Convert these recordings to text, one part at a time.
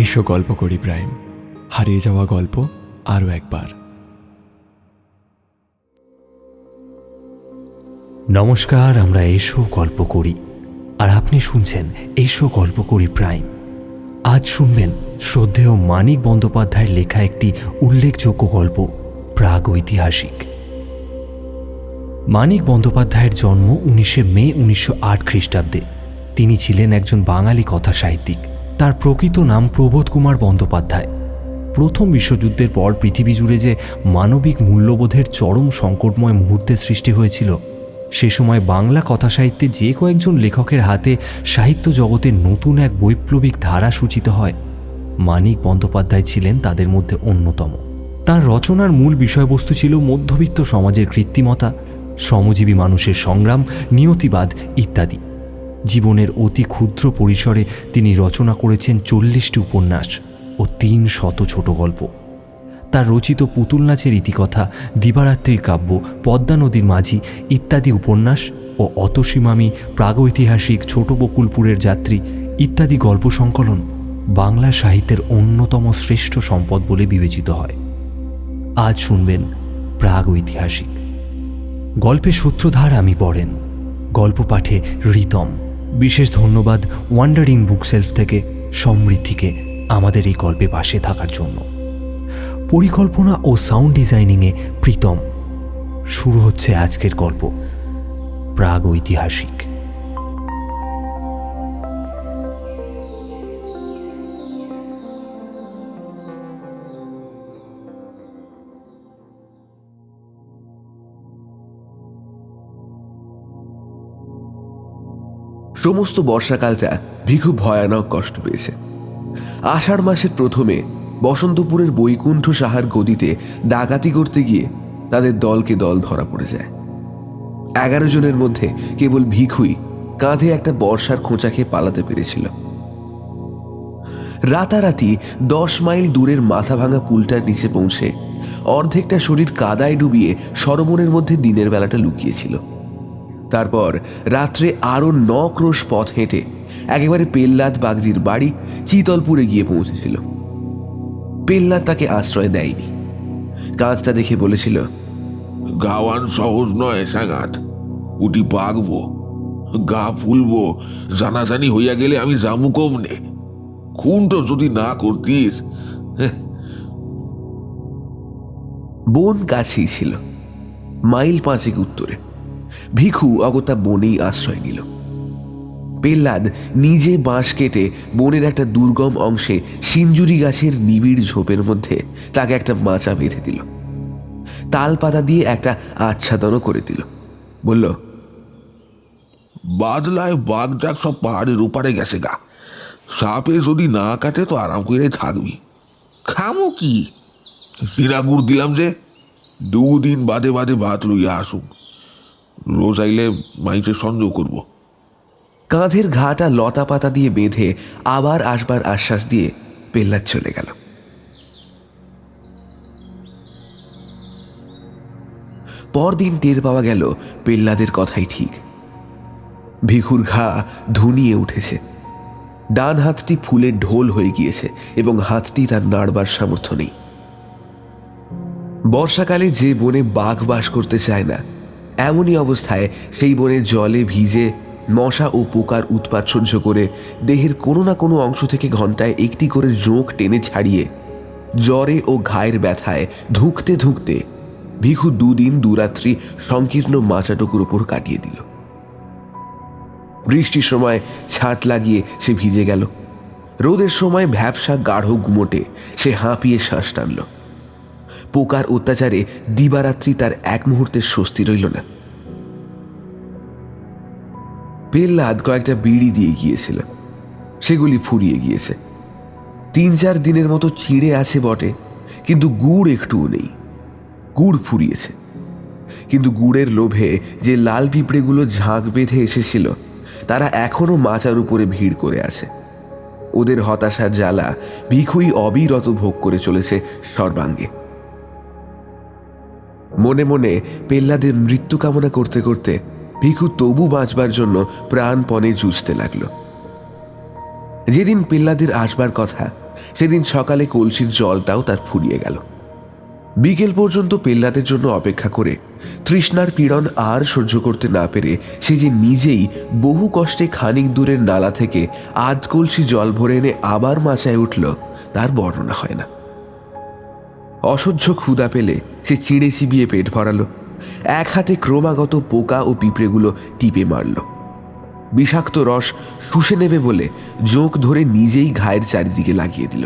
এসো গল্প করি প্রাইম, হারিয়ে যাওয়া গল্প আরও একবার। নমস্কার, আমরা এসো গল্প করি আর আপনি শুনছেন এসো গল্প করি প্রাইম। আজ শুনবেন শ্রদ্ধেয় মানিক বন্দ্যোপাধ্যায়ের লেখা একটি উল্লেখযোগ্য গল্প, প্রাগৈতিহাসিক। মানিক বন্দ্যোপাধ্যায়ের জন্ম 19 মে 1908 খ্রিস্টাব্দে। তিনি ছিলেন একজন বাঙালি কথা সাহিত্যিক। তার প্রকৃত নাম প্রবোধ কুমার বন্দ্যোপাধ্যায়। প্রথম বিশ্বযুদ্ধের পর পৃথিবী জুড়ে যে মানবিক মূল্যবোধের চরম সংকটময় মুহূর্তের সৃষ্টি হয়েছিল, সে সময় বাংলা কথা সাহিত্যে যে কয়েকজন লেখকের হাতে সাহিত্য জগতের নতুন এক বৈপ্লবিক ধারা সূচিত হয়, মানিক বন্দ্যোপাধ্যায় ছিলেন তাদের মধ্যে অন্যতম। তার রচনার মূল বিষয়বস্তু ছিল মধ্যবিত্ত সমাজের কৃত্রিমতা, শ্রমজীবী মানুষের সংগ্রাম, নিয়তিবাদ ইত্যাদি। জীবনের অতি ক্ষুদ্র পরিসরে তিনি রচনা করেছেন 40টি উপন্যাস ও 300 ছোট গল্প। তার রচিত পুতুল নাচের ইতিকথা, দিবারাত্রির কাব্য, পদ্মা নদীর মাঝি ইত্যাদি উপন্যাস ও অতসীমামি, প্রাগৈতিহাসিক, ছোট বকুলপুরের যাত্রী ইত্যাদি গল্প সংকলন বাংলা সাহিত্যের অন্যতম শ্রেষ্ঠ সম্পদ বলে বিবেচিত হয়। আজ শুনবেন প্রাগৈতিহাসিক। গল্পের সূত্রধার আমি পড়েন, গল্প পাঠে রিতম। বিশেষ ধন্যবাদ ওয়ান্ডারিং বুকসেলফ থেকে সমৃদ্ধিকে আমাদের এই গল্পে পাশে থাকার জন্য। পরিকল্পনা ও সাউন্ড ডিজাইনিংয়ে প্রীতম। শুরু হচ্ছে আজকের গল্প, প্রাগৈতিহাসিক। সমস্ত বর্ষাকালটা ভিখু ভয়ানক কষ্ট পেয়েছে। আষাঢ় মাসের প্রথমে বসন্তপুরের বৈকুণ্ঠ সাহার গদিতে ডাকাতি করতে গিয়ে তাদের দলকে দল ধরা পড়ে যায়। 11 জনের মধ্যে কেবল ভিখুই কাঁধে একটা বর্ষার খোঁচা খেয়ে পালাতে পেরেছিল। রাতারাতি 10 মাইল দূরের মাথা ভাঙা পুলটার নিচে পৌঁছে অর্ধেকটা শরীর কাদায় ডুবিয়ে সরোবরের মধ্যে দিনের বেলাটা লুকিয়েছিল। তারপর রাত্রে আরো 9 ক্রোশ পথ হেঁটে একেবারে পেল্লাদ বাগদির বাড়ি চিতলপুরে গিয়ে পৌঁছেছিল। পেল্লাদ তাকে আশ্রয় দেয়নি। কাঁচটা দেখে বলেছিল, গাওয়ান সহজ নয় সাঙ্গাত, উটি পাকবো, গা ফুলবো, জানাজানি হইয়া গেলে আমি জামু কমনে। খুনটা যদি না করতিস। বন কাছেই ছিল, মাইল 5 উত্তরে। ভিখু অগত্যা বনেই আশ্রয় নিল। পেল্লাদ নিজে বাঁশ কেটে বনের একটা দুর্গম অংশে সিঞ্জুরি গাছের নিবিড় ঝোপের মধ্যে তাকে একটা মাচা বেঁধে দিল। তাল পাতা দিয়ে একটা আচ্ছাদনও করে দিল। বলল, বাদলায় বাঘটাক সব পাহাড়ের ওপারে গেছে গা। সাপে যদি না কাটে তো আরাম করে থাকবি। খামো কি? হীরাগুড় দিলাম যে 2 দিন বাদে বাদে ভাত লইয়া আসুক। রোজ আইলে মাইকে সঞ্জয় করব। কাঁধের ঘাটা লতা পাতা দিয়ে বেঁধে আবার আসবার আশ্বাস দিয়ে পেল্লাদ চলে গেল। পরদিন টের পাওয়া গেল পেল্লাদের কথাই ঠিক। ভিখুর ঘা ধুনিয়ে উঠেছে, ডান হাতটি ফুলের ঢোল হয়ে গিয়েছে এবং হাতটি তার নাড়বার সামর্থ্য নেই। বর্ষাকালে যে বনে বাঘ বাস করতে চায় না, এমনই অবস্থায় সেই বনের জলে ভিজে মশা ও পোকার উৎপাত সহ্য করে দেহের কোনো না কোনো অংশ থেকে ঘন্টায় একটি করে জোঁক টেনে ছাড়িয়ে জ্বরে ও ঘায়ের ব্যথায় ধুঁকতে ধুঁকতে ভিখু 2 দিন 2 রাত্রি সংকীর্ণ মাচাটুকুর উপর কাটিয়ে দিল। বৃষ্টির সময় ছাট লাগিয়ে সে ভিজে গেল। রোদের সময় ভ্যাপসা গাঢ় গুমোটে সে হাঁপিয়ে শ্বাস টানল। পোকার অত্যাচারে দিবারাত্রি তার এক মুহূর্তের স্বস্তি রইল না। পেল্লাদ কয়েকটা বিড়ি দিয়ে গিয়েছিল, সেগুলি ফুরিয়ে গিয়েছে। 3-4 দিনের মতো চিড়ে আছে বটে, কিন্তু গুড় একটুও নেই। গুড় ফুরিয়েছে, কিন্তু গুড়ের লোভে যে লাল পিঁপড়েগুলো ঝাঁক বেঁধে এসেছিল তারা এখনো মাচার উপরে ভিড় করে আছে। ওদের হতাশার জ্বালা ভিখুই অবিরত ভোগ করে চলেছে সর্বাঙ্গে। মনে মনে পেল্লাদের মৃত্যু কামনা করতে করতে ভিখু তবু বাঁচবার জন্য প্রাণপণে জুঝতে লাগলো। যেদিন পেল্লাদের আসবার কথা সেদিন সকালে কলসির জলটাও তার ফুরিয়ে গেল। বিকেল পর্যন্ত পেল্লাদের জন্য অপেক্ষা করে তৃষ্ণার পীড়ন আর সহ্য করতে না পেরে সে যে নিজেই বহু কষ্টে খানিক দূরের নালা থেকে আধ কলসি জল ভরে এনে আবার মাচায় উঠল, তার বর্ণনা হয় না। অসহ্য ক্ষুধা পেলে সে চিড়ে চিবিয়ে পেট ভরালো, এক হাতে ক্রমাগত পোকা ও পিঁপড়েগুলো টিপে মারল। বিষাক্ত রস শুষে নেবে বলে জোঁক ধরে নিজেই ঘায়ের চারিদিকে লাগিয়ে দিল।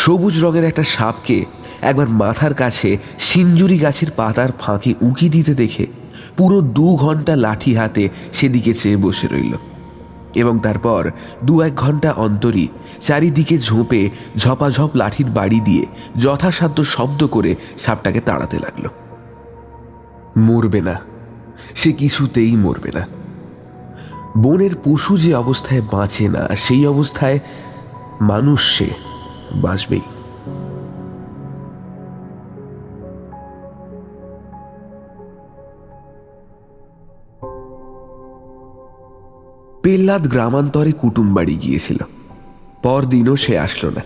সবুজ রঙের একটা সাপকে একবার মাথার কাছে সিঞ্জুরি গাছের পাতার ফাঁকে উঁকি দিতে দেখে পুরো 2 ঘন্টা লাঠি হাতে সেদিকে চেয়ে বসে রইল এবং তারপর 2-1 ঘন্টা অন্তরই চারিদিকে ঝোপে ঝপাঝপ লাঠির বাড়ি দিয়ে যথাসাধ্য শব্দ করে সাপটাকে তাড়াতে লাগল। মরবে না, সে কিছুতেই মরবে না। বনের পশু যে অবস্থায় বাঁচে না, সেই অবস্থায় মানুষ সে বাঁচবেই। পেল্লাদ গ্রামান্তরে কুটুম বাড়ি গিয়েছিল। পরদিনও সে আসলো না।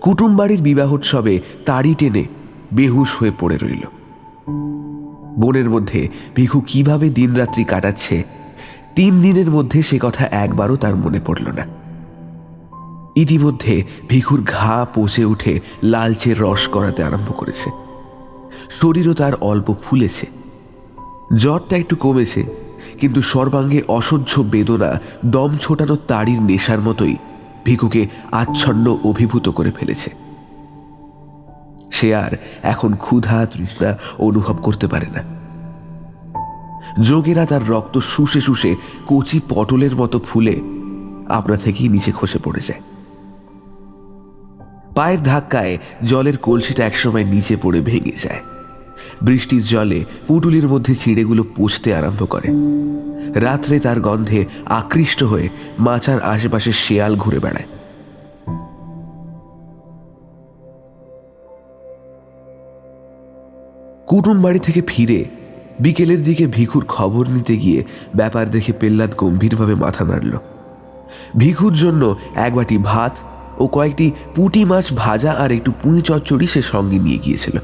কুটুম বাড়ির বিবাহোৎসবে তাড়ি টেনে বেহুশ হয়ে পড়ে রইল। বনের মধ্যে ভিখু কিভাবে দিনরাত্রি কাটাচ্ছে 3 দিনের মধ্যে সে কথা একবারও তার মনে পড়ল না। ইতিমধ্যে ভিখুর ঘা পচে উঠে লালচে রস করাতে আরম্ভ করেছে। শরীরও তার অল্প ফুলেছে, জ্বরটা একটু কমেছে, কিন্তু সর্বাঙ্গে অসহ্য বেদনা দম ছোটানো তাড়ির নেশার মতোই ভিখুকে আচ্ছন্ন অভিভূত করে ফেলেছে। সে আর এখন ক্ষুধা তৃষ্ণা অনুভব করতে পারে না। যোগেরা তার রক্ত শুষে শুষে কচি পটলের মতো ফুলে আপনা থেকেই নিচে খসে পড়ে যায়। পায়ের ধাক্কায় জলের কলসিটা একসময় নিচে পড়ে ভেঙে যায়। বৃষ্টির জলে পুটুলির মধ্যে চিড়েগুলো পচতে আরম্ভ করে। রাত্রে তার গন্ধে আকৃষ্ট হয়ে মাচার আশেপাশে শেয়াল ঘুরে বেড়ায়। কুটুম বাড়ি থেকে ফিরে বিকেলের দিকে ভিখুর খবর নিতে গিয়ে ব্যাপার দেখে পেল্লাদ গম্ভীরভাবে মাথা নাড়ল। ভিখুর জন্য 1 বাটি ভাত ও কয়েকটি পুঁটি মাছ ভাজা আর একটু পুঁই চচ্চড়ি সে সঙ্গে নিয়ে গিয়েছিল।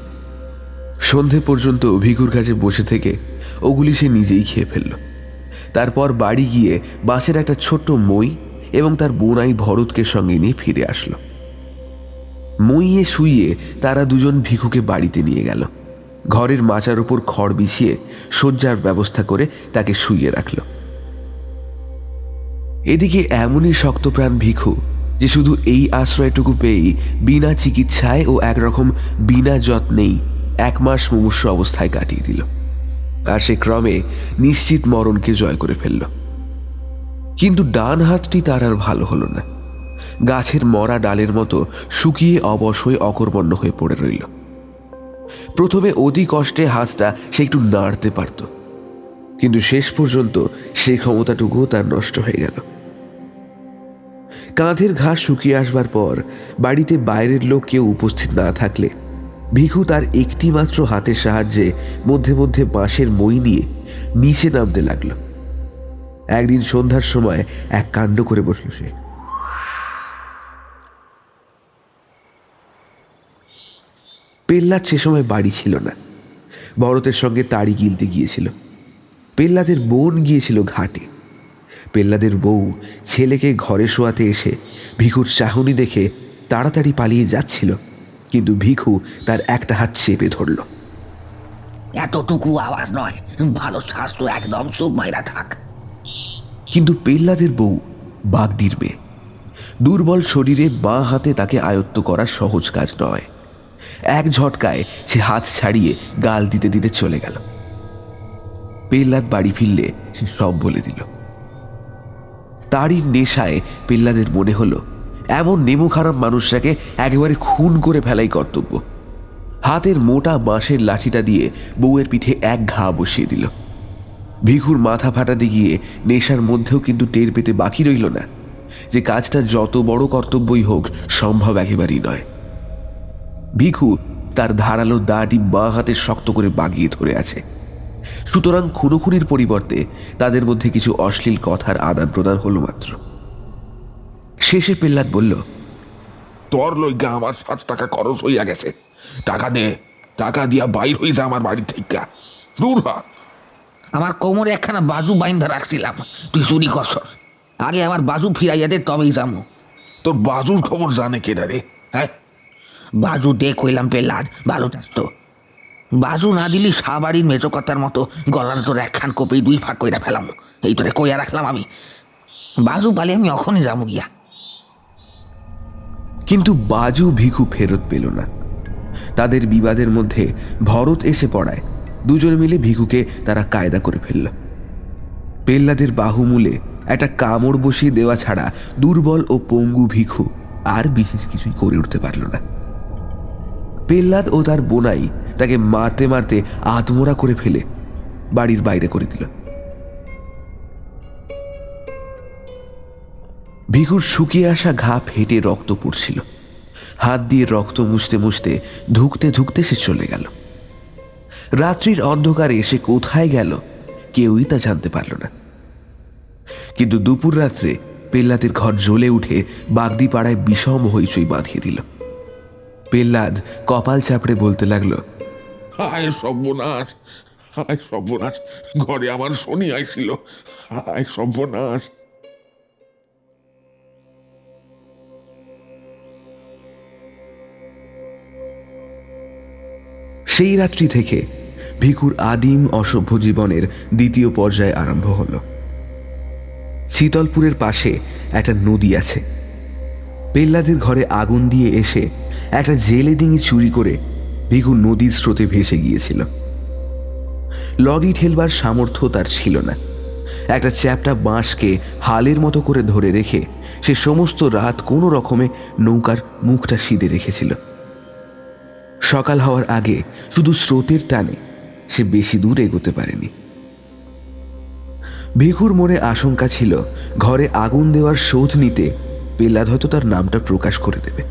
সন্ধে পর্যন্ত ভিখুর কাছে বসে থেকে ওগুলি সে নিজেই খেয়ে ফেলল। তারপর বাড়ি গিয়ে বাঁশের একটা ছোট্ট মই এবং তার বোনাই ভরতকে সঙ্গে নিয়ে ফিরে আসলো। মইয়ে শুইয়ে তারা দুজন ভিখুকে বাড়িতে নিয়ে গেল। ঘরের মাচার উপর খড় বিছিয়ে শয্যার ব্যবস্থা করে তাকে শুইয়ে রাখল। এদিকে এমনই শক্তপ্রাণ ভিখু যে শুধু এই আশ্রয়টুকু পেয়েই বিনা চিকিৎসায় ও একরকম বিনা যত্নেই 1 মাস মুমূর্ষু অবস্থায় কাটিয়ে দিল। আর সে ক্রমে নিশ্চিত মরণকে জয় করে ফেলল। কিন্তু ডান হাতটি তার আর ভালো হলো না। গাছের মরা ডালের মতো শুকিয়ে অবশ হয়ে অকর্মণ্য হয়ে পড়ে রইল। প্রথমে অতি কষ্টে হাতটা সে একটু নাড়তে পারত, কিন্তু শেষ পর্যন্ত সেই ক্ষমতাটুকুও তার নষ্ট হয়ে গেল। কাঁধের ঘাস শুকিয়ে আসবার পর বাড়িতে বাইরের লোক কেউ উপস্থিত না থাকলে ভিখু তার একটি মাত্র হাতের সাহায্যে মধ্যে মধ্যে বাঁশের মই নিয়ে নিচে নামতে লাগলো। একদিন সন্ধ্যার সময় এক কাণ্ড করে বসল সে। পেল্লাদ সে সময় বাড়ি ছিল না, ভরতের সঙ্গে তাড়ি কিনতে গিয়েছিল। পেল্লাদের বোন গিয়েছিল ঘাটে। পেল্লাদের বউ ছেলেকে ঘরে শোয়াতে এসে ভিখুর চাহনি দেখে তাড়াতাড়ি পালিয়ে যাচ্ছিল, কিন্তু ভিখু তার একটা হাত চেপে ধরল। এতটুকু আওয়াজ নয়, ভালো স্বাস্থ্য একদম সব মাইরা থাক। কিন্তু পেল্লাদের বউ বাগদির মেয়ে। দুর্বল শরীরে বাঁ হাতে তাকে আয়ত্ত করা সহজ কাজ নয়। এক ঝটকায় সে হাত ছাড়িয়ে গাল দিতে দিতে চলে গেল। পেল্লাদ বাড়ি ফিরলে সে সব বলে দিল। তারই নেশায় পেল্লাদের মনে হলো এমন নেমো খারাপ মানুষটাকে একেবারে খুন করে ফেলাই কর্তব্য। হাতের মোটা বাঁশের লাঠিটা দিয়ে বউয়ের পিঠে এক ঘা বসিয়ে দিল। ভিখুর মাথা ফাটাতে গিয়ে নেশার মধ্যেও কিন্তু টের পেতে বাকি রইল না যে কাজটা যত বড় কর্তব্যই হোক সম্ভব একেবারেই নয়। ভিখু তার ধারালো দাটি বাঁ হাতে শক্ত করে বাগিয়ে ধরে আছে। সুতরাং খুনোখুনির পরিবর্তে তাদের মধ্যে কিছু অশ্লীল কথার আদান প্রদান হলো মাত্র। শেষে পেল্লাদ বলল, তোর লইগা আমার 60 টাকা খরচ হইয়া গেছে। টাকা নে, টাকা দিয়া বাইর হয়ে যা আমার বাড়ি থেকে। দূর হ। আমার কোমরে একখানা বাজু বাইন্ধা রাখছিলাম, তুই চুরি করছস। আগে আমার বাজু ফিরাইয়া দে, তবেই যাবো। তোর বাজুর খবর জানে কেডা রে? হ্যাঁ, বাজু দে কইলাম পেলাদ, ভালো চাস তো। বাজু না দিলি সাবাড়ির মেজো কথার মতো গলার তোর একখান কপি 2 ফাঁক কইরা ফেলাম। এই তোরে কইয়া রাখলাম আমি। বাজু পালে আমি অখনই যাবো গিয়া। কিন্তু বাজু ভিখু ফেরত পেল না। তাদের বিবাদের মধ্যে ভরত এসে পড়ায় দুজন মিলে ভিখুকে তারা কায়দা করে ফেলল। পেল্লাদের বাহুমূলে একটা কামড় বসিয়ে দেওয়া ছাড়া দুর্বল ও পঙ্গু ভিখু আর বিশেষ কিছুই করে উঠতে পারল না। পেল্লাদ ও তার বোনাই তাকে মারতে মারতে আত্মরা করে ফেলে বাড়ির বাইরে করে দিল। ভিখুর শুকিয়ে আসা ঘা ফেটে রক্ত পড়ছিল। হাত দিয়ে রক্ত মুছতে মুছতে ধুকতে ধুকতে সে চলে গেল। রাত্রির অন্ধকারে সে কোথায় গেল কেউই তা জানতে পারল না। কিন্তু দুপুর রাত্রে পেল্লাদের ঘর জ্বলে উঠে বাগদি পাড়ায় বিষম হইচই বাঁধিয়ে দিল। পেল্লাদ কপাল চাপড়ে বলতে লাগলো, হায় সর্বনাশ, হায় সর্বনাশ, ঘরে আমার শনি আইছিল, হায় সর্বনাশ। সেই রাত্রি থেকে ভিখুর আদিম অসভ্য জীবনের দ্বিতীয় পর্যায় আরম্ভ হল। শীতলপুরের পাশে একটা নদী আছে। পেল্লাদের ঘরে আগুন দিয়ে এসে একটা জেলে ডিঙি চুরি করে ভিখু নদীর স্রোতে ভেসে গিয়েছিল। লগি ঠেলবার সামর্থ্য তার ছিল না। একটা চ্যাপ্টা বাঁশকে হালের মতো করে ধরে রেখে সে সমস্ত রাত কোনো রকমে নৌকার মুখটা সিধে রেখেছিল। সকাল হওয়ার আগে শুধু স্রোতের টানে সে বেশি দূর এগোতে পারেনি। ভিখুর মনে আশঙ্কা ছিল ঘরে আগুন দেওয়ার শোধ নিতে পেল্লাদ হয়তো তার নামটা প্রকাশ করে দেবে।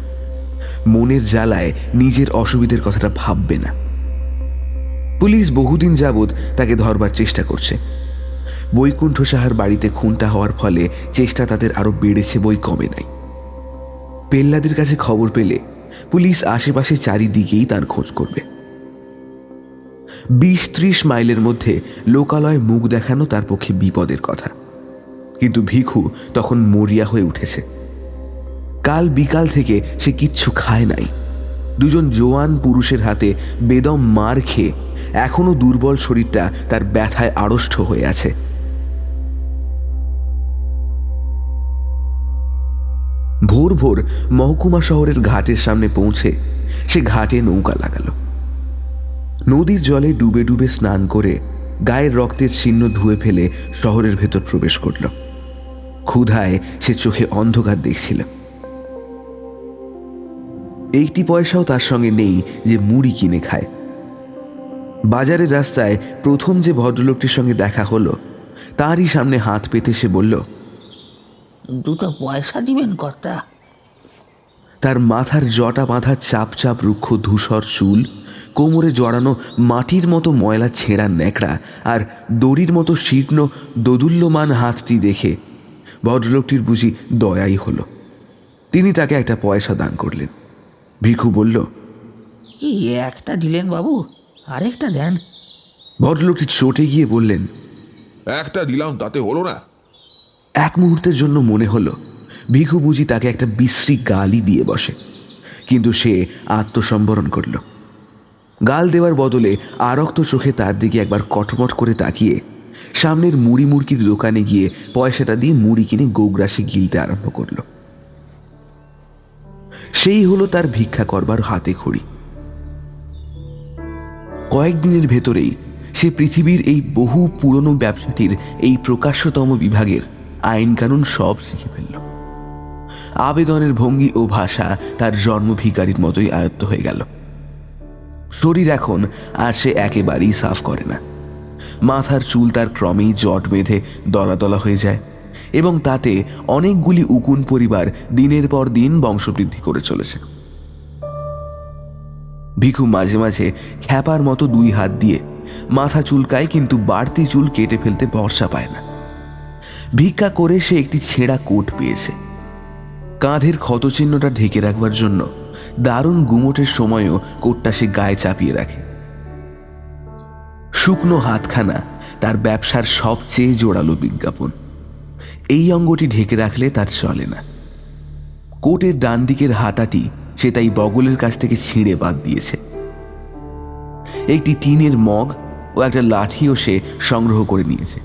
মনের জ্বালায় নিজের অসুবিধের কথাটা ভাববে না। পুলিশ বহুদিন যাবৎ তাকে ধরবার চেষ্টা করছে। বৈকুণ্ঠ সাহার বাড়িতে খুনটা হওয়ার ফলে চেষ্টা তাদের আরো বেড়েছে, বই কমে নাই। পেল্লাদের কাছে খবর পেলে পুলিশ আশেপাশে চারিদিকেই তার খোঁজ করবে। 20-30 মাইলের মধ্যে লোকালয় মুখ দেখানো তার পক্ষে বিপদের কথা। কিন্তু ভিখু তখন মরিয়া হয়ে উঠেছে। কাল বিকাল থেকে সে কিচ্ছু খায় নাই। দুজন জোয়ান পুরুষের হাতে বেদম মার খেয়ে এখনো দুর্বল শরীরটা তার ব্যথায় আড়ষ্ট হয়ে আছে। ভোর ভোর মহকুমা শহরের ঘাটের সামনে পৌঁছে সে ঘাটে নৌকা লাগালো। নদীর জলে ডুবে ডুবে স্নান করে গায়ের রক্তের চিহ্ন ধুয়ে ফেলে শহরের ভেতর প্রবেশ করল। ক্ষুধায় সে চোখে অন্ধকার দেখছিল। 80 পয়সাও তার সঙ্গে নেই যে মুড়ি কিনে খায়। বাজারের রাস্তায় প্রথম যে ভদ্রলোকটির সঙ্গে দেখা হলো তারই সামনে হাত পেতে সে বলল, 2 পয়সা দিবেন কর্তা? তার মাথার জটা বাঁধা চাপ চাপ রুক্ষ ধূসর চুল, কোমরে জড়ানো মাটির মতো ময়লা ছেঁড়া ন্যাকড়া আর দড়ির মতো শীর্ণ দোদুল্যমান হাতটি দেখে ভদ্রলোকটির বুঝি দয়াই হলো। তিনি তাকে একটা পয়সা দান করলেন। ভিখু বলল, এই একটা দিলেন বাবু, আরেকটা দেন। ভদ্রলোকটি চটে গিয়ে বললেন, একটা দিলাম তাতে হলো না? এক মুহূর্তের জন্য মনে হলো ভিখু বুঝি তাকে একটা বিশ্রী গালি দিয়ে বসে, কিন্তু সে আত্মসম্বরণ করল। গাল দেওয়ার বদলে আরক্ত চোখে তার দিকে একবার কটমট করে তাকিয়ে সামনের মুড়ি মুড়কির দোকানে গিয়ে পয়সাটা দিয়ে মুড়ি কিনে গোগ্রাসে গিলতে আরম্ভ করল। সেই হলো তার ভিক্ষা করবার হাতে খড়ি। কয়েকদিনের ভেতরেই সে পৃথিবীর এই বহু পুরনো ব্যবসাটির এই প্রকাশ্যতম বিভাগের আইন কানুন সব শিখে ফেলল। আবেদনের ভঙ্গি ও ভাষা তার জন্ম ভিখারির মতোই আয়ত্ত হয়ে গেল। শরীর এখন আর সে একেবারেই সাফ করে না। মাথার চুল তার ক্রমেই জট বেঁধে দলা দলা হয়ে যায় এবং তাতে অনেকগুলি উকুন পরিবার দিনের পর দিন বংশবৃদ্ধি করে চলেছে। ভিখু মাঝে মাঝে খ্যাপার মতো 2 হাত দিয়ে মাথা চুলকায়, কিন্তু বাড়তি চুল কেটে ফেলতে ভরসা পায় না। ভিক্ষা করে সে একটি ছেঁড়া কোট পেয়েছে। কাঁধের ক্ষতচিহ্নটা ঢেকে রাখবার জন্য দারুণ গুমোটের সময়ও কোটটা সে গায়ে চাপিয়ে রাখে। শুকনো হাতখানা তার ব্যবসার সবচেয়ে জোরালো বিজ্ঞাপন। এই অঙ্গটি ঢেকে রাখলে তার চলে না। কোটের ডান দিকের হাতাটি সে তাই বগলের কাছ থেকে ছিঁড়ে বাদ দিয়েছে। একটি টিনের মগ ও একটা লাঠিও সে সংগ্রহ করে নিয়েছে।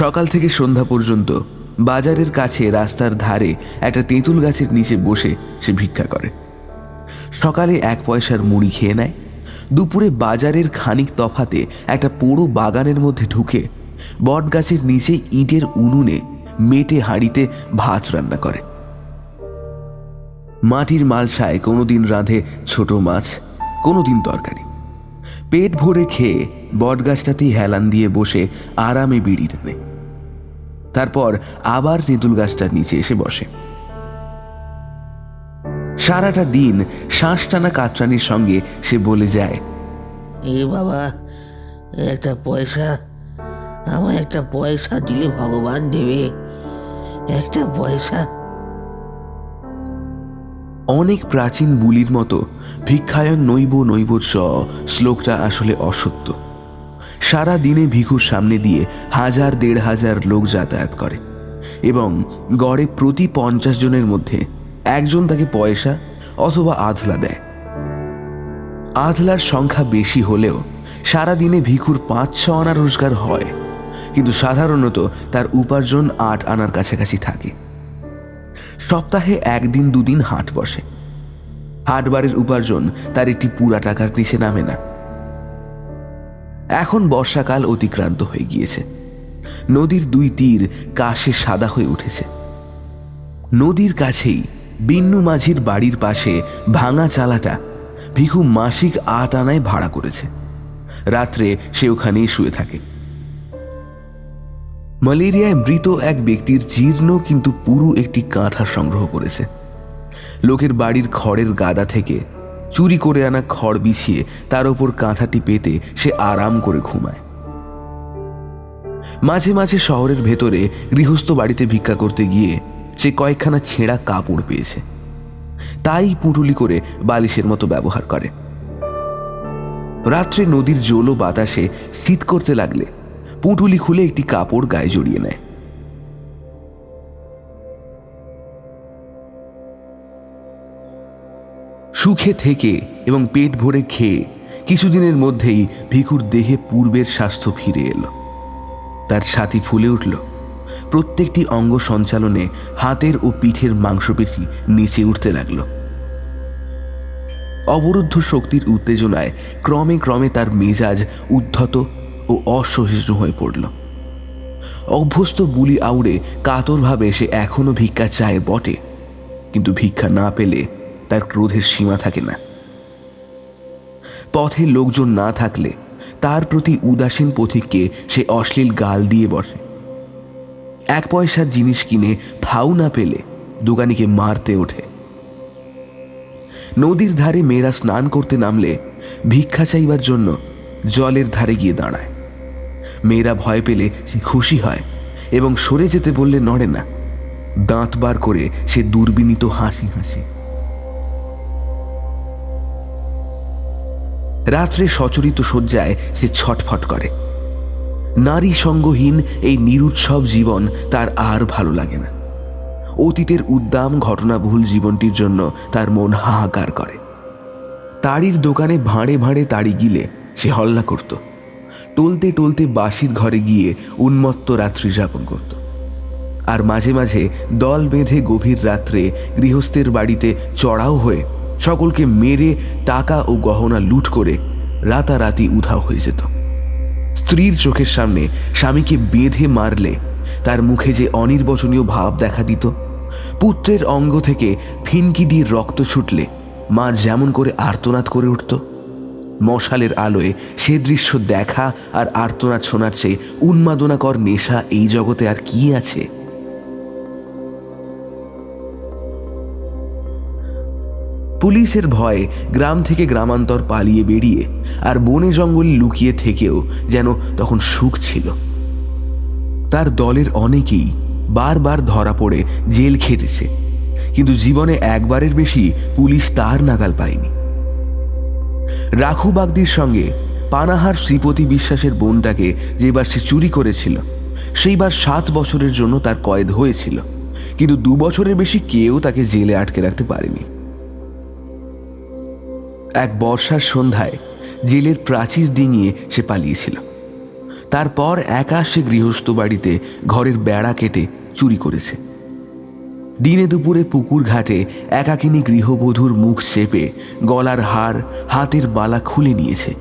সকাল থেকে সন্ধ্যা পর্যন্ত বাজারের কাছে রাস্তার ধারে একটা তেঁতুল গাছের নিচে বসে সে ভিক্ষা করে। সকালে 1 পয়সার মুড়ি খেয়ে নেয়, দুপুরে বাজারের খানিক তফাতে একটা পোড়ো বাগানের মধ্যে ঢুকে বট গাছের নিচে ইটের উনুনে মেটে হাঁড়িতে ভাত রান্না করে। মাটির মালসায় কোনোদিন রাঁধে ছোট মাছ, কোনোদিন তরকারি। পেট ভরে খেয়ে বটগাছটাতেই হেলান দিয়ে বসে আরামে বিড়ি টানে। তারপর আবার তেঁতুল গাছটার নিচে এসে বসে। সারাটা দিন শ্বাস টানা কাটরানির সঙ্গে সে বলে যায়, এ বাবা, একটা পয়সা, আমার একটা পয়সা দিলে ভগবান দেবে, একটা পয়সা। অনেক প্রাচীন বুলির মতো ভিক্ষায়ং নৈব নৈবৎস শ্লোকটা আসলে অসত্য। সারা দিনে ভিখুর সামনে দিয়ে 1000-1500 লোক যাতায়াত করে এবং গড়ে প্রতি 50 জনের মধ্যে একজন তাকে পয়সা অথবা আধলা দেয়। আধলার সংখ্যা বেশি হলেও সারা দিনে ভিখুর 5-6 আনা রোজগার হয়, কিন্তু সাধারণত তার উপার্জন 8 আনার কাছাকাছি থাকে। সপ্তাহে 1 দিন 2 দিন হাট বসে। হাটবারের উপার্জন তার একটি পুরা টাকার নিচে নামে না। এখন বর্ষাকাল অতিক্রান্ত হয়ে গিয়েছে। নদীর 2 তীর কাশে সাদা হয়ে উঠেছে। নদীর কাছেই বিন্নু মাঝির বাড়ির পাশে ভাঙা চালাটা ভিখু মাসিক 8 আনায় ভাড়া করেছে। রাত্রে সে ওখানেই শুয়ে থাকে। ম্যালেরিয়ায় মৃত এক ব্যক্তির জীর্ণ কিন্তু পুরু একটি কাঁথা সংগ্রহ করেছে। লোকের বাড়ির খড়ের গাদা থেকে চুরি করে আনা খড় বিছিয়ে তার ওপর কাঁথাটি পেতে সে আরাম করে ঘুমায়। মাঝে মাঝে শহরের ভেতরে গৃহস্থ বাড়িতে ভিক্ষা করতে গিয়ে সে কয়েকখানা ছেঁড়া কাপড় পেয়েছে, তাই পুঁটুলি করে বালিশের মতো ব্যবহার করে। রাত্রে নদীর জল ও বাতাসে শীত করতে লাগলে পুঁটুলি খুলে একটি কাপড় গায়ে জড়িয়ে নেয়। সুখে থেকে এবং পেট ভরে খেয়ে কিছুদিনের মধ্যেই ভিখুর দেহে পূর্বের স্বাস্থ্য ফিরে এলো। তার ছাতি ফুলে উঠল। প্রত্যেকটি অঙ্গ সঞ্চালনে হাতের ও পিঠের মাংসপেশি নিচে উঠতে লাগল। অবরুদ্ধ শক্তির উত্তেজনায় ক্রমে ক্রমে তার মেজাজ উদ্ধত ও অসহিষ্ণু হয়ে পড়ল। অভ্যস্ত বুলি আউড়ে কাতরভাবে সে এখনো ভিক্ষা চায় বটে, কিন্তু ভিক্ষা না পেলে তার ক্রোধের সীমা থাকে না। পথে লোকজন না থাকলে তার প্রতি উদাসীন পথিককে সে অশ্লীল গাল দিয়ে বসে। 1 পয়সার জিনিস কিনে ফাউ না পেলে দোকানিকে মারতে ওঠে। নদীর ধারে মেয়েরা স্নান করতে নামলে ভিক্ষা চাইবার জন্য জলের ধারে গিয়ে দাঁড়ায়। মেয়েরা ভয় পেলে সে খুশি হয় এবং সরে যেতে বললে নড়ে না। দাঁত বার করে সে দুর্বিনীত হাসি হাসে। রাত্রে সচরিত শয্যায় সে ছটফট করে। নারী সঙ্গহীন এই নিরুৎসব জীবন তার আর ভালো লাগে না। অতীতের উদ্দাম ঘটনাবহুল জীবনটির জন্য তার মন হাহাকার করে। তাড়ির দোকানে ভাঁড়ে ভাঁড়ে তাড়ি গিলে সে হল্লা করত। টলতে টলতে বাসির ঘরে গিয়ে উন্মত্ত রাত্রি যাপন করত। আর মাঝে মাঝে দল বেঁধে গভীর রাত্রে গৃহস্থের বাড়িতে চড়াও হয়ে সকলকে মেরে টাকা ও গহনা লুট করে রাতারাতি উধাও হয়ে যেত। স্ত্রীর চোখের সামনে স্বামীকে বেঁধে মারলে তার মুখে যে অনির্বচনীয় ভাব দেখা দিত, পুত্রের অঙ্গ থেকে ফিনকি দিয়ে রক্ত ছুটলে মা যেমন করে আর্তনাদ করে উঠত, মশালের আলোয় সে দৃশ্য দেখা আর আর্তনাদ শোনার চেয়ে উন্মাদনাকর নেশা এই জগতে আর কি আছে? পুলিশের ভয়ে গ্রাম থেকে গ্রামান্তর পালিয়ে বেরিয়ে আর বনে জঙ্গলে লুকিয়ে থেকেও যেন তখন সুখ ছিল। তার দলের অনেকেই বারবার ধরা পড়ে জেল খেটেছে কিন্তু জীবনে একবারের বেশি পুলিশ তার নাগাল পায়নি। রাখু বাগদির সঙ্গে পানাহার শ্রীপতি বিশ্বাসের বোনটাকে যেবার সে চুরি করেছিল সেইবার 7 বছরের জন্য তার কয়েদ হয়েছিল, কিন্তু 2 বছরের বেশি কেউ তাকে জেলে আটকে রাখতে পারেনি। এক বর্ষার সন্ধ্যায় জেলের প্রাচীর ডিঙিয়ে সে পালিয়েছিল। তারপর একা সে গৃহস্থ বাড়িতে ঘরের বেড়া কেটে চুরি করেছে। দিনে দুপুরে পুকুর ঘাটে একাকিনী গৃহবধূর মুখ চেপে গলার হার, হাতের বালা খুলে নিয়েছে।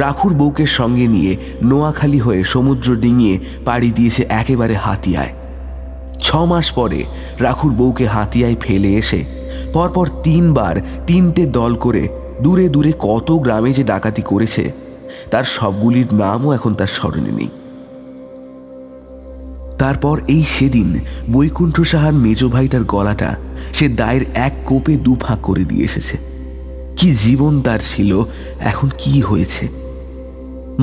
রাখুর বউকে সঙ্গে নিয়ে নোয়াখালী হয়ে সমুদ্র ডিঙিয়ে পাড়ি দিয়েছে একেবারে হাতিয়ায়। 6 মাস পরে রাখুর বউকে হাতিয়ায় ফেলে এসে পরপর 3 বার 3টে দল করে দূরে দূরে কত গ্রামে যে ডাকাতি করেছে তার সবগুলির নামও এখন তার স্মরণে নেই। তারপর এই সেদিন বৈকুণ্ঠ সাহার মেজ ভাইটার গলাটা সে দায়ের 1 কোপে 2 ফাঁক করে দিয়ে এসেছে। কি জীবন তার ছিল, এখন কি হয়েছে!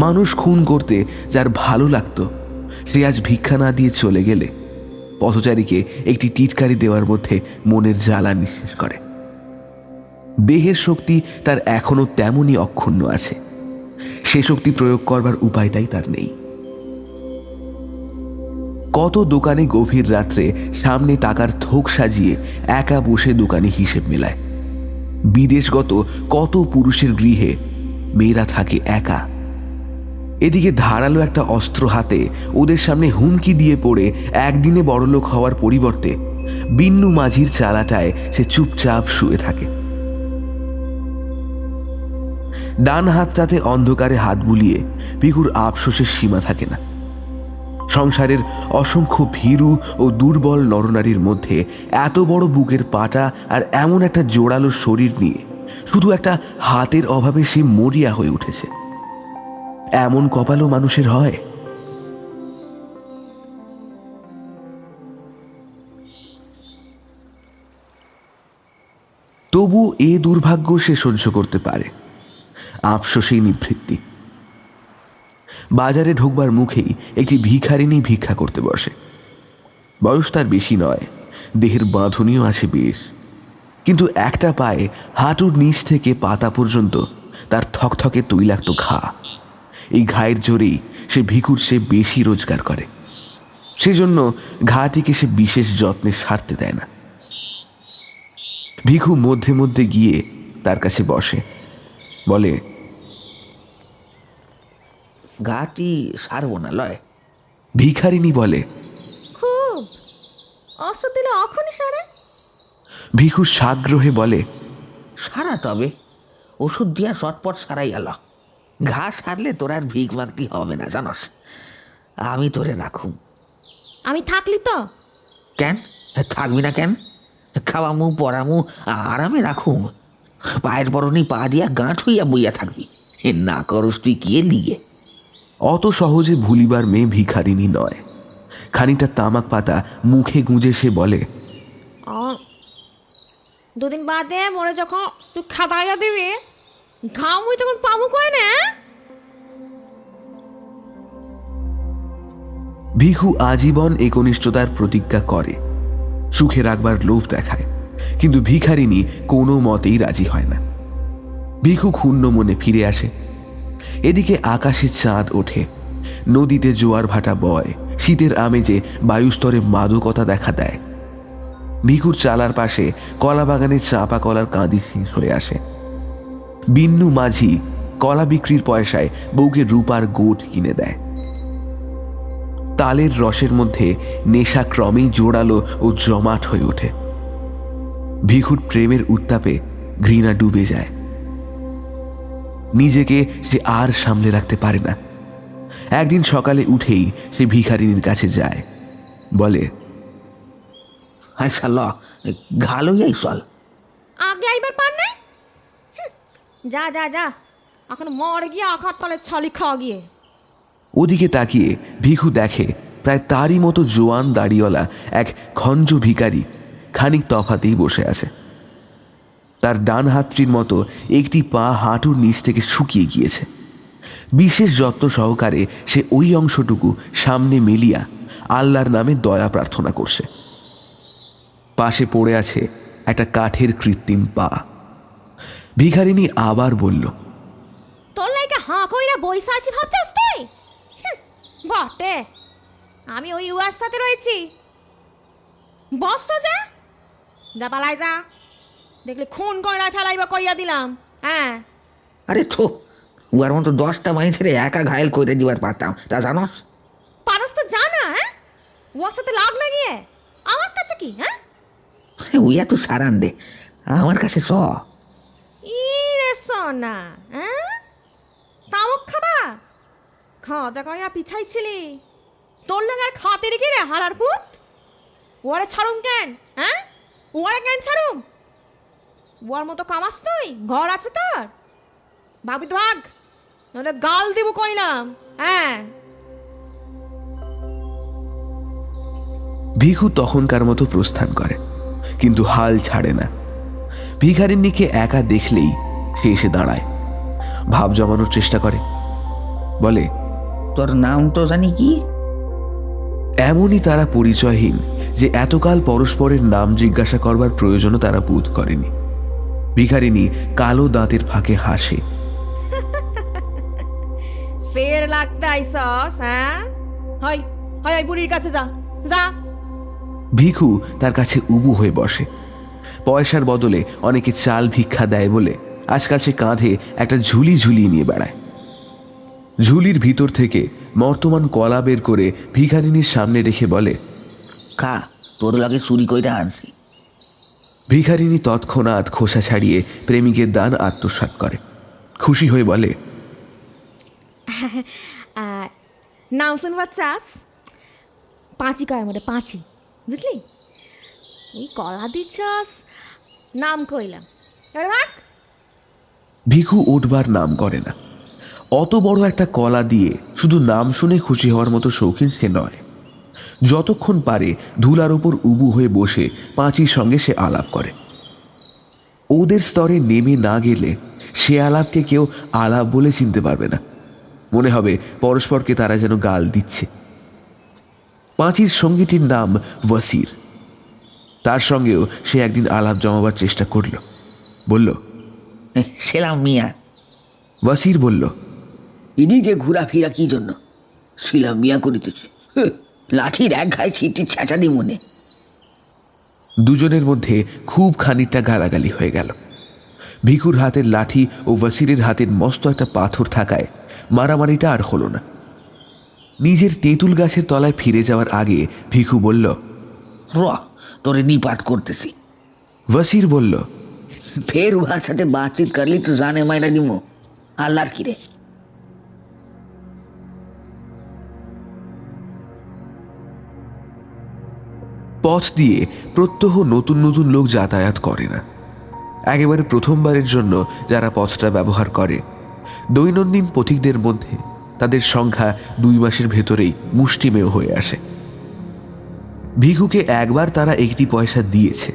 মানুষ খুন করতে যার ভালো লাগতো সে আজ ভিক্ষা না দিয়ে চলে গেলে পথচারীকে একটি টিটকারি দেওয়ার মধ্যে মনের জ্বালা নিঃশেষ করে। দেহের শক্তি তার এখনো তেমনই অক্ষুণ্ণ আছে, সে শক্তি প্রয়োগ করবার উপায়টাই তার নেই। কত দোকানে গভীর রাত্রে সামনে টাকার থোক সাজিয়ে একা বসে দোকানে হিসেব মেলায়। বিদেশগত কত পুরুষের গৃহে মেয়েরা থাকে একা। এদিকে ধারালো একটা অস্ত্র হাতে ওদের সামনে হুমকি দিয়ে পড়ে একদিনে বড়লোক হওয়ার পরিবর্তে বিন্নু মাঝির চালাটায় সে চুপচাপ শুয়ে থাকে। ডান হাতটাতে অন্ধকারে হাত বুলিয়ে ভিখুর আফসোসের সীমা থাকে না। সংসারের অসংখ্য ভীরু ও দুর্বল নরনারীর মধ্যে এত বড় বুকের পাটা আর এমন একটা জোড়ালো শরীর নিয়ে শুধু একটা হাতের অভাবে সে মরিয়া হয়ে উঠেছে। এমন কপালও মানুষের হয়? তবু এ দুর্ভাগ্য সে সহ্য করতে পারে, আফসোসেই নিবৃত্তি। বাজারে ঢোকবার মুখেই একটি ভিখারিনী ভিক্ষা করতে বসে। বয়স তার বেশি নয়, দেহের বাঁধনিও আছে বেশ, কিন্তু একটা পায়ে হাঁটুর নিচ থেকে পাতা পর্যন্ত তার থকথকে তৈলাক্ত ঘা। এই ঘায়ের জোরেই সে ভিখুর চেয়ে বেশি রোজগার করে, সেজন্য ঘাটিকে সে বিশেষ যত্নে সারতে দেয় না। ভিখু মধ্যে মধ্যে গিয়ে তার কাছে বসে, বলে, ঘাটি সারবো না লয়। ভিখারিনী বলে, খুব ওষুধ দিলে অখনই সারে। ভিখু সাগ্রহে বলে, সারা তবে ওষুধ দিয়া চটপট সারাই গেল। ঘা সারলে তোর আর ভিক মাগতি হবে না জানস। আমি তোরে রাখুম। আমি থাকলি তো? কেন থাকবি না কেন? খাওয়ামু পরামু আরামে রাখুম। পায়ের পরনি পা দিয়া গাঁঠ হইয়া বইয়া থাকবি। না করস তুই কে লিগে? অত সহজে ভুলিবার মেয়ে ভিখারিনী নয়। খানিকটা তামাক পাতা মুখে গুঁজে সে বলে, 2 দিন বাদে মরে যখন তুই খাদাইয়া দিবি ঘাম মুই তখন পাবো কয় না। ভিখু আজীবন একনিষ্ঠতার প্রতিজ্ঞা করে, সুখে রাখবার লোভ দেখায়, কিন্তু ভিখারিনী কোনো মতেই রাজি হয় না। ভিখু ক্ষুণ্ণ মনে ফিরে আসে। এদিকে আকাশে চাঁদ ওঠে, নদীতে জোয়ার ভাটা বয়, শীতের আমেজে বায়ুস্তরে মাদকতা দেখা দেয়। ভিখুর চালার পাশে কলা বাগানের চাঁপা কলার কাঁদি শেষ হয়ে আসে। বিন্নু মাঝি কলা বিক্রির পয়সায় বউকে রূপার গোট কিনে দেয়। তালের রসের মধ্যে নেশা ক্রমেই জোড়ালো ও জমাট হয়ে ওঠে। ভিখুর প্রেমের উত্তাপে ঘৃণা ডুবে যায়। নিজেকে সে আর সামলে রাখতে পারে না। একদিন সকালে উঠেই সে ভিখারিনীর কাছে যায়, বলে, আচ্ছা ল ঘা লইয়াই চল। আগে আইবার পার নাই? যা যা যা, এখন মরে গিয়ে আঘাত তলে ছলি খাওয়া গিয়ে। ওদিকে তাকিয়ে ভিখু দেখে প্রায় তারই মতো জোয়ান দাড়িওয়ালা এক খঞ্জ ভিখারি খানিক তফাতেই বসে আছে। তার ডান হাতটির মতো একটি পা হাঁটুর নিচ থেকে শুকিয়ে গিয়েছে। বিশেষ যত্ন সহকারে সে ওই অংশটুকু সামনে মেলিয়া আল্লাহর নামে দয়া প্রার্থনা করছে। পাশে পড়ে আছে একটা কাঠের কৃত্রিম পা। ভিখারিনী আবার বলল, তোর লাইকে হাঁ কইরা বইসা আছি ভাবছস তুই? বটে, আমি ওই উয়ার সাথে রয়েছি। বস যা যা পালাই যা, দেখলে খুন কইরা ফেলাইবা কইয়া দিলাম। হ্যাঁ, আরে থো, উয়ার মতো 10টা মানুষের একা ঘায়েল করে দিবার পারতাম, তা জানোস? পারস তো জানা। হ্যাঁ, উয়ার সাথে লাগ না গিয়ে আমার কাছে কি? হ্যাঁ, উইয়া তো সারান দে, আমার কাছে চ। ইরে সোনা, হ্যাঁ তামক খাবা? খাওয়া কয়া পিছাইছিলি, তোর লাগার খাতে রেখে রে হারার পুত। ওয়ারে ছাড়ুম কেন? হ্যাঁ, ওয়ারে কেন ছাড়ুম? ওয়ার মতো কামাস তুই? ঘর আছে তোর? ভাবি তো ভাগ, নাহলে গাল দিব কইলাম। হ্যাঁ, ভিখু তখনকার মতো প্রস্থান করে, কিন্তু হাল ছাড়ে না। ভিখারিণীকে একা দেখলেই সে এসে দাঁড়ায়, ভাব জমানোর চেষ্টা করে, বলে, তোর নাম তো জানি কি? এমনই তারা পরিচয়হীন যে এতকাল পরস্পরের নাম জিজ্ঞাসা করবার প্রয়োজনও তারা বোধ করেনি। ভিখারিণী কালো দাঁতের ফাঁকে হাসে। ফের লাগতে আইসস? হ্যাঁ, হয় হয় ওই বুড়ির কাছে যা যা। ভিখু তার কাছে উবু হয়ে বসে। পয়সার বদলে অনেকে চাল ভিক্ষা দেয় বলে আজকাল সে কাঁধে একটা ঝুলি ঝুলিয়ে নিয়ে বেড়ায়। ঝুলির ভিতর থেকে বর্তমান কলা বের করে ভিখারিণীর সামনে রেখে বলে, খা, তোর লাগে চুরি কইরা আনছি। ভিখারিণী তৎক্ষণাৎ খোসা ছাড়িয়ে প্রেমিকের দান আত্মসাৎ করে। খুশি হয়ে বলে, নাম শুনবার চাস? পাঁচি কয় মোটে, পাঁচি, বুঝলি? এই কলা দিচ্ছস, নাম কইলাম। এবার ভাগ। ভিখু উঠবার নাম করে না। অত বড় একটা কলা দিয়ে শুধু নাম শুনে খুশি হওয়ার মতো শৌখিন সে নয়। যতক্ষণ পারে ধুলার ওপর উবু হয়ে বসে পাঁচির সঙ্গে সে আলাপ করে। ওদের স্তরে নেমে না গেলে সে আলাপকে কেউ আলাপ বলে চিনতে পারবে না, মনে হবে পরস্পরকে তারা যেন গাল দিচ্ছে। পাঁচির সঙ্গীটির নাম ওয়াসির। তার সঙ্গেও সে একদিন আলাপ জমাবার চেষ্টা করল। বলল, সেলাম মিয়া। ওয়াসির বলল, এদিকে ঘোরাফেরা কি জন্য? শিলাম মিয়া করিতেছে, লাঠির এক ঘায়ে ছিটি ছ্যাঁচানি মনে। দুজনের মধ্যে খুব খানিকটা গালাগালি হয়ে গেল। ভিখুর হাতের লাঠি ও ওয়াসিরের হাতের মস্ত একটা পাথর থাকায় মারামারিটা আর হলো না। নিজের তেঁতুল গাছের তলায় ফিরে যাওয়ার আগে ভিখু বলল, র, তোরে নিপাত করতেছি। ওয়াসির বলল, ফের উহার সাথে বাতচিত করলি তো জানে মাইরা নিমো। আল্লাহর কিরে। পথ দিয়ে প্রত্যহ নতুন নতুন লোক যাতায়াত করে না। একেবারে প্রথমবারের জন্য যারা পথটা ব্যবহার করে, দৈনন্দিন পথিকদের মধ্যে তাদের সংখ্যা 2 মাসের ভেতরেই মুষ্টিমেয় হয়ে আসে। ভিখুকে একবার তারা 1টি পয়সা দিয়েছে,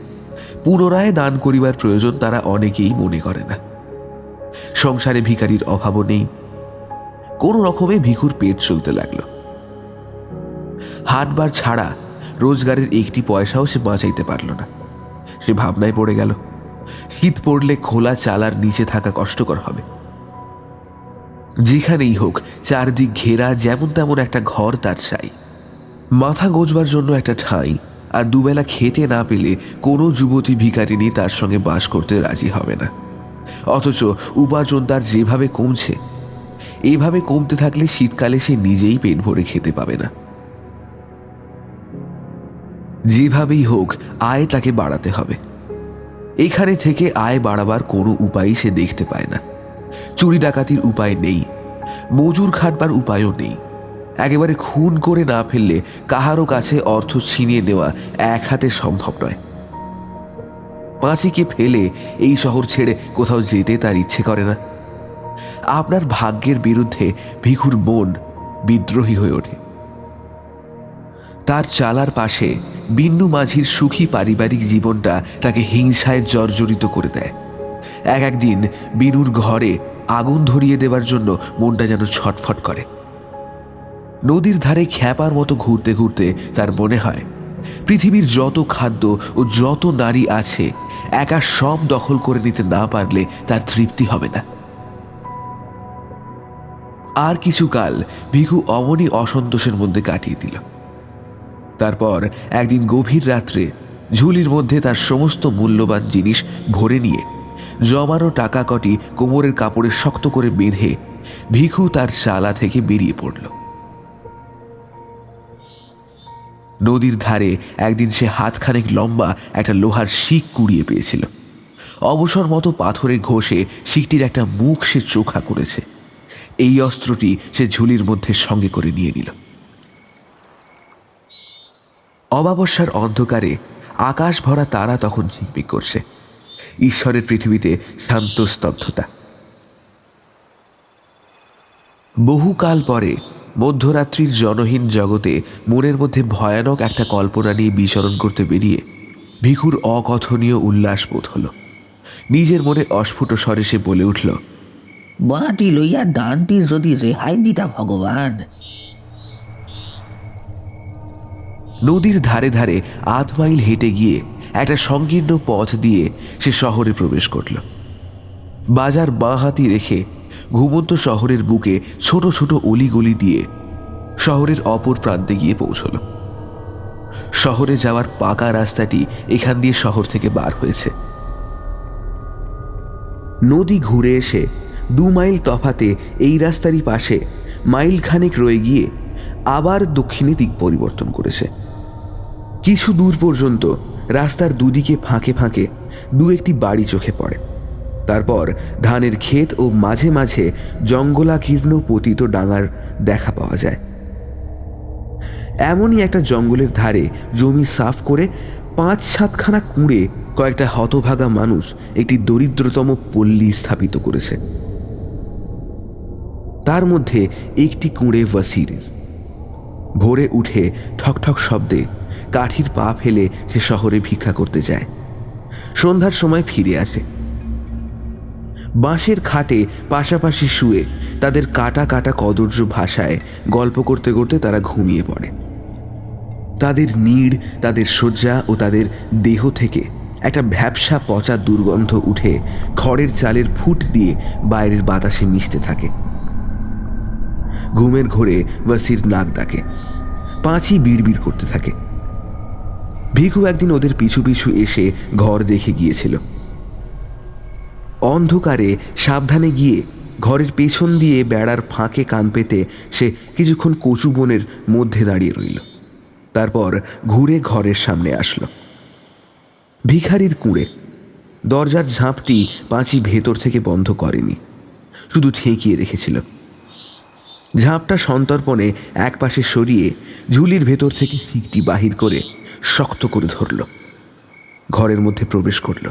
পুনরায় দান করিবার প্রয়োজন তারা অনেকেই মনে করে না। সংসারে ভিখারির অভাবও নেই। কোনো রকমে ভিখুর পেট চলতে লাগলো। হাটবার ছাড়া রোজগারের 1টি পয়সাও সে বাঁচাইতে পারল না। সে ভাবনায় পড়ে গেল, শীত পড়লে খোলা চালার নিচে থাকা কষ্টকর হবে। যেখানেই হোক চারদিক ঘেরা যেমন তেমন একটা ঘর তার চাই, মাথা গোজবার জন্য একটা ঠাঁই, আর দুবেলা খেতে না পেলে কোনো যুবতী ভিখারিনী তার সঙ্গে বাস করতে রাজি হবে না। অথচ উপার্জন তার যেভাবে কমছে, এইভাবে কমতে থাকলে শীতকালে সে নিজেই পেট ভরে খেতে পাবে না। যেভাবেই হোক আয় তাকে বাড়াতে হবে। এখানে থেকে আয় বাড়াবার কোনো উপায়ই সে দেখতে পায় না। চুরি ডাকাতির উপায় নেই, মজুর খাটবার উপায়ও নেই। একেবারে খুন করে না ফেললে কাহারও কাছে অর্থ ছিনিয়ে নেওয়া এক হাতে সম্ভব নয়। পাঁচিকে ফেলে এই শহর ছেড়ে কোথাও যেতে তার ইচ্ছে করে না। আপনার ভাগ্যের বিরুদ্ধে ভিখুর মন বিদ্রোহী হয়ে ওঠে। তার চালার পাশে বিন্নু মাঝির সুখী পারিবারিক জীবনটা তাকে হিংসায় জর্জরিত করে দেয়। একদিন বিনুর ঘরে আগুন ধরিয়ে দেবার জন্য মনটা যেন ছটফট করে। নদীর ধারে খ্যাপার মতো ঘুরতে ঘুরতে তার মনে হয় পৃথিবীর যত খাদ্য ও যত নারী আছে একা সব দখল করে নিতে না পারলে তার তৃপ্তি হবে না। আর কিছুকাল ভিখু অমনি অসন্তোষের মধ্যে কাটিয়ে দিল। তারপর একদিন গভীর রাত্রে ঝুলির মধ্যে তার সমস্ত মূল্যবান জিনিস ভরে নিয়ে জমানো টাকা কটি কোমরের কাপড়ে শক্ত করে বেঁধে ভিখু তার চালা থেকে বেরিয়ে পড়ল। নদীর ধারে একদিন সে হাতখানেক লম্বা একটা লোহার শিক কুড়িয়ে পেয়েছিল। অবসর মতো পাথরে ঘষে শিকটির একটা মুখ সে চোখা করেছে। এই অস্ত্রটি সে ঝুলির মধ্যে সঙ্গে করে নিয়ে নিল। অমাবস্যার অন্ধকারে আকাশ ভরা তারা তখন ঝিকমিক করছে। ঈশ্বরের পৃথিবীতে শান্ত স্তব্ধতা। বহুকাল পরে মধ্যরাত্রির জনহীন জগতে মনের মধ্যে ভয়ানক একটা কল্পনা নিয়ে বিচরণ করতে বেরিয়ে ভিখুর অকথনীয় উল্লাস বোধ হল। নিজের মনে অস্ফুট স্বরে সে বলে উঠল, বাঁটি লইয়া ডানটির যদি রেহাই দিতা ভগবান। নদীর ধারে ধারে ৮ মাইল হেঁটে গিয়ে একটা সংকীর্ণ পথ দিয়ে সে শহরে প্রবেশ করল। বাজার বাঁ হাতি রেখে ঘুমন্ত শহরের বুকে ছোট ছোট অলিগলি দিয়ে শহরের অপর প্রান্তে গিয়ে পৌঁছল। শহরে যাওয়ার পাকা রাস্তাটি এখান দিয়ে শহর থেকে বার হয়েছে। নদী ঘুরে এসে 2 মাইল তফাতে এই রাস্তারই পাশে মাইল খানেক রয়ে গিয়ে আবার দক্ষিণে দিক পরিবর্তন করেছে। কিছু দূর পর্যন্ত রাস্তার দুদিকে ফাঁকে ফাঁকে 2-1টি বাড়ি চোখে পড়ে। তারপর ধানের ক্ষেত ও মাঝে মাঝে জঙ্গলাকীর্ণ পতিত ডাঙার দেখা পাওয়া যায়। এমনই একটা জঙ্গলের ধারে জমি সাফ করে 5-7খানা কুঁড়ে কয়েকটা হতভাগা মানুষ একটি দরিদ্রতম পল্লী স্থাপিত করেছে। তার মধ্যে একটি কুঁড়ে ওয়াসিরের। ভোরে উঠে ঠকঠক শব্দে কাঠির পা ফেলে সে শহরে ভিক্ষা করতে যায়। সন্ধ্যার সময় ফিরে আসে। বাঁশের খাটে পাশাপাশি শুয়ে তাদের কাটা কাটা কদর্য ভাষায় গল্প করতে করতে তারা ঘুমিয়ে পড়ে। তাদের নীড়, তাদের শয্যা ও তাদের দেহ থেকে একটা ভ্যাপসা পচা দুর্গন্ধ উঠে খড়ের চালের ফুট দিয়ে বাইরের বাতাসে মিশতে থাকে। ঘুমের ঘোরে ওয়াসির নাক ডাকে, পাঁচি বিড়বিড় করতে থাকে। ভিখু একদিন ওদের পিছু পিছু এসে ঘর দেখে গিয়েছিল। অন্ধকারে সাবধানে গিয়ে ঘরের পেছন দিয়ে বেড়ার ফাঁকে কান পেতে সে কিছুক্ষণ কচু বনের মধ্যে দাঁড়িয়ে রইল। তারপর ঘুরে ঘরের সামনে আসলো। ভিখারির কুঁড়ে। দরজার ঝাঁপটি পাঁচি ভেতর থেকে বন্ধ করেনি, শুধু ঠেকিয়ে রেখেছিল। ঝাঁপটা সন্তর্পণে একপাশে সরিয়ে ঝুলির ভেতর থেকে শিকটি বাহির করে শক্ত করে ধরল। ঘরের মধ্যে প্রবেশ করল।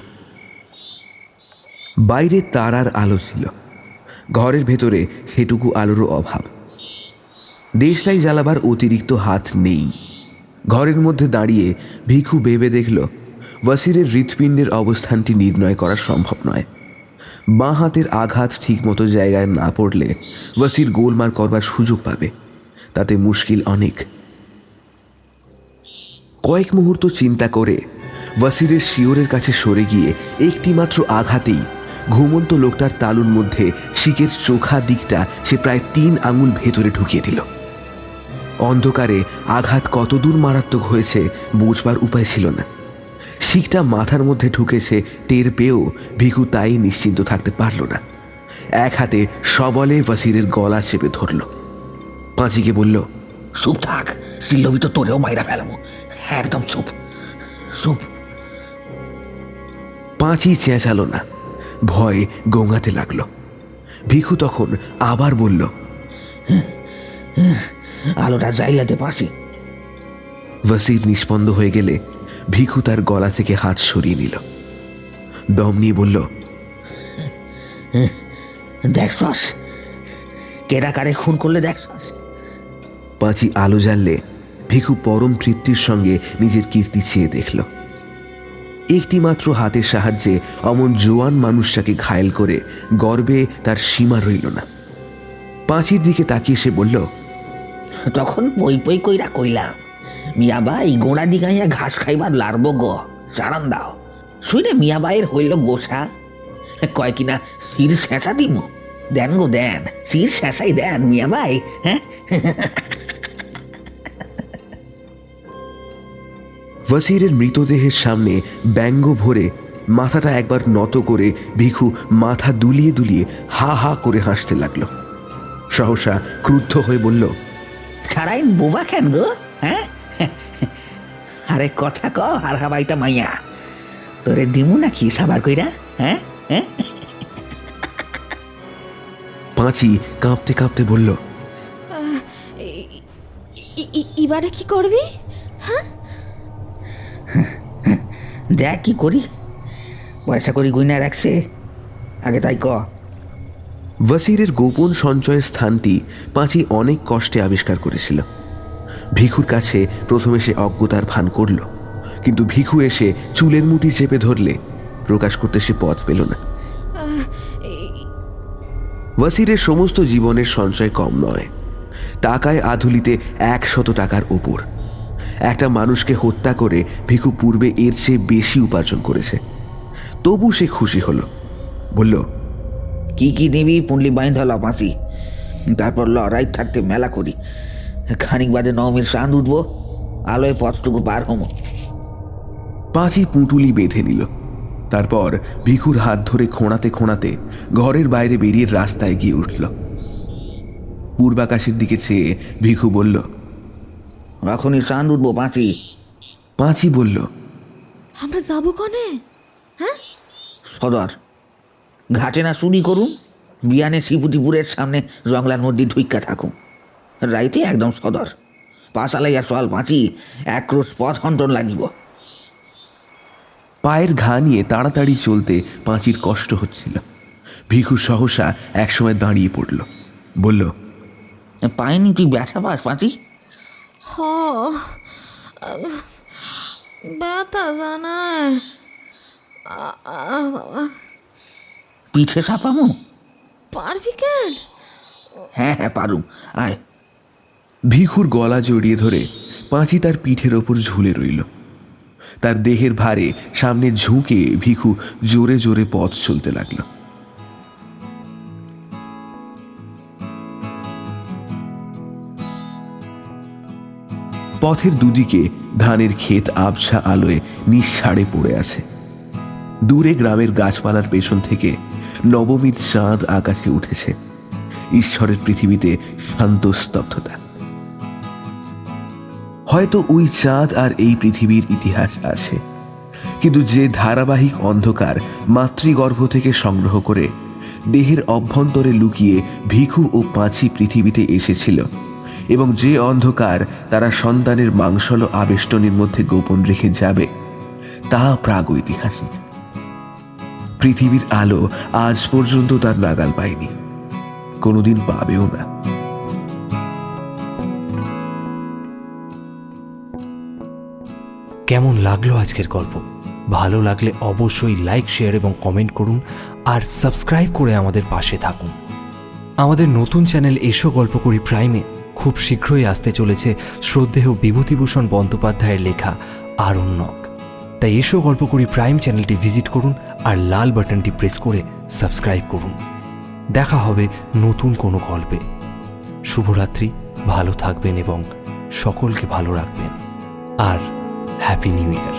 বাইরে তারার আলো ছিল, ঘরের ভেতরে সেটুকু আলোরও অভাব। দেশলাই জ্বালাবার অতিরিক্ত হাত নেই। ঘরের মধ্যে দাঁড়িয়ে ভিখু ভেবে দেখল ওয়াসিরের হৃৎপিণ্ডের অবস্থানটি নির্ণয় করা সম্ভব নয়। বাঁ হাতের আঘাত ঠিকমতো জায়গায় না পড়লে ওয়াসির গোলমাল করবার সুযোগ পাবে, তাতে মুশকিল অনেক। কয়েক মুহূর্ত চিন্তা করে ওয়াসিরের শিয়রের কাছে সরে গিয়ে একটি মাত্র আঘাতেই ঘুমন্ত লোকটার তালুর মধ্যে শিকের চোখা দিকটা সে প্রায় 3 আঙুল ভেতরে ঢুকিয়ে দিল। অন্ধকারে আঘাত কতদূর মারাত্মক হয়েছে বুঝবার উপায় ছিল না। শিকটা মাথার মধ্যে ঢুকেছে টের পেয়েও ভিখু তাই নিশ্চিন্ত থাকতে পারল না। এক হাতে সবলে ওয়াসিরের গলা চেপে ধরল। পাঁচিকে বলল, চুপ থাক, সিল্লবি তো তোরেও মাইরা ফেলাবো, একদম চুপ চুপ। পাঁচি চেঁচালো না, ভয়ে গোঙাতে লাগলো। ভিখু তখন আবার বলল, আলোটা জাইলাতে পারছি। ওয়াসির নিষ্পন্দ হয়ে গেলে ভিখু তার গলা থেকে হাত সরিয়ে নিল। দম নিয়ে বলল, দেখছস কেডা কারে খুন করলে দেখছস? পাঁচি আলো জ্বাললে ভিখু পরম তৃপ্তির সঙ্গে নিজের কীর্তি চেয়ে দেখল। একটি মাত্র হাতের সাহায্যে অমন জোয়ান মানুষটাকে ঘায়েল করে গর্বে তার সীমা রইল না। পাঁচির দিকে তাকিয়ে সে বলল, তখন পই পই কইরা কইলাম মিয়াবাই গোড়াদি গাইয়া ঘাস খাইবার লারব গো, চারান দাও। শুনে মিয়াবাইয়ের হইল গোসা, কয় কিনা শির শেষা দিমু। দেন গো দেন, শির শেষাই দেন মিয়াবাই। হ্যাঁ, ওয়াসিরের মৃতদেহের সামনে ব্যঙ্গ ভরে মাথাটা একবার নত করে ভিখু মাথা দুলিয়ে দুলিয়ে হা হা করে হাসতে লাগলো। সহসা ক্রুদ্ধ হয়ে বলল, ছাড়াই বোবা কেন গো? হ্যাঁ, আরে কথা ক আর হাবাইটা মাইয়া, তোরে দিমু নাকি সাবার কইরা? হ্যাঁ হ্যাঁ, পাঁচি কাঁপতে কাঁপতে বলল, এবারে কি করবি? হ্যাঁ, দেখ কি করি, পয়সা করি গুইনা রাখছে, আগে তাই ক। ওয়াসিরের গোপন সঞ্চয়ের স্থানটি পাঁচি অনেক কষ্টে আবিষ্কার করেছিল। ভিখুর কাছে প্রথমে সে অজ্ঞতার ভান করল, কিন্তু ভিখু এসে চুলের মুঠি চেপে ধরলে প্রকাশ করতে সে পথ পেল না। ওয়াসিরের সমস্ত জীবনের সঞ্চয় কম নয়, টাকায় আধুলিতে 100 টাকার ওপর। একটা মানুষকে হত্যা করে ভিখু পূর্বে এর চেয়ে বেশি উপার্জন করেছে। তবু সে খুশি হলো, বলল, কি কি নিবি পুঁডলি বাইন ধলা পাঁচি, তারপর লড়াই থাকতে মেলা করি। খানিক বাদে নবমীর চাঁদ উঠবো, আলোয় পথটুকু পার হমো। পাঁচি পুঁটুলি বেঁধে নিল। তারপর ভিখুর হাত ধরে খোঁড়াতে খোঁড়াতে ঘরের বাইরে বেরিয়ে রাস্তায় গিয়ে উঠল। পূর্বাকাশের দিকে চেয়ে ভিখু বলল, এখনই চাঁদ উঠবো পাঁচি। পাঁচি বলল, আমরা যাবো কনে? হ্যাঁ, সদর ঘাটে না চুরি করুন, বিয়ানে শিবুটিপুরের সামনে জংলার মধ্যে ঢুইকা থাকুন। রাইতে একদম সদর, পাশালাইয়া চল পাঁচি, এক ক্রোশ পথ হন্টন লাগিব। পায়ের ঘা নিয়ে তাড়াতাড়ি চলতে পাঁচির কষ্ট হচ্ছিল। ভিখু সহসা একসময় দাঁড়িয়ে পড়ল, বলল, পায়নি তুই ব্যথা পাস পাঁচি? হ, ব্যথা জানায়। বাবা, পিঠে সাপামো? পারবি কেন? হ্যাঁ হ্যাঁ পারুম, আয়। ভিখুর গলা জড়িয়ে ধরে পাঁচি তার পিঠের ওপর ঝুলে রইল। তার দেহের ভারে সামনে ঝুঁকে ভিখু জোরে জোরে পথ চলতে লাগল। পথের দুদিকে ধানের ক্ষেত আবছা আলোয় নিঃসাড়ে পড়ে আছে। দূরে গ্রামের গাছপালার পেছন থেকে নবমীর চাঁদ আকাশে উঠেছে। ঈশ্বরের পৃথিবীতে শান্ত স্তব্ধতা। হয়তো ওই চাঁদ আর এই পৃথিবীর ইতিহাস আছে, কিন্তু যে ধারাবাহিক অন্ধকার মাতৃগর্ভ থেকে সংগ্রহ করে দেহের অভ্যন্তরে লুকিয়ে ভিখু ও পাঁচি পৃথিবীতে এসেছিল, এবং যে অন্ধকার তারা সন্তানের মাংসল আবেষ্টনীর মধ্যে গোপন রেখে যাবে, তা প্রাগৈতিহাসিক। পৃথিবীর আলো আজ পর্যন্ত তার নাগাল পায়নি, কোনোদিন পাবেও না। কেমন লাগলো আজকের গল্প? ভালো লাগলে অবশ্যই লাইক, শেয়ার এবং কমেন্ট করুন, আর সাবস্ক্রাইব করে আমাদের পাশে থাকুন। আমাদের নতুন চ্যানেল এসো গল্প করি প্রাইমে খুব শীঘ্রই আসতে চলেছে শ্রদ্ধেয় বিভূতিভূষণ বন্দ্যোপাধ্যায়ের লেখা আরণ্যক। তাই এসো গল্প করি প্রাইম চ্যানেলটি ভিজিট করুন আর লাল বাটনটি প্রেস করে সাবস্ক্রাইব করুন। দেখা হবে নতুন কোনো গল্পে। শুভরাত্রি, ভালো থাকবেন এবং সকলকে ভালো রাখবেন, আর হ্যাপি নিউ ইয়ার।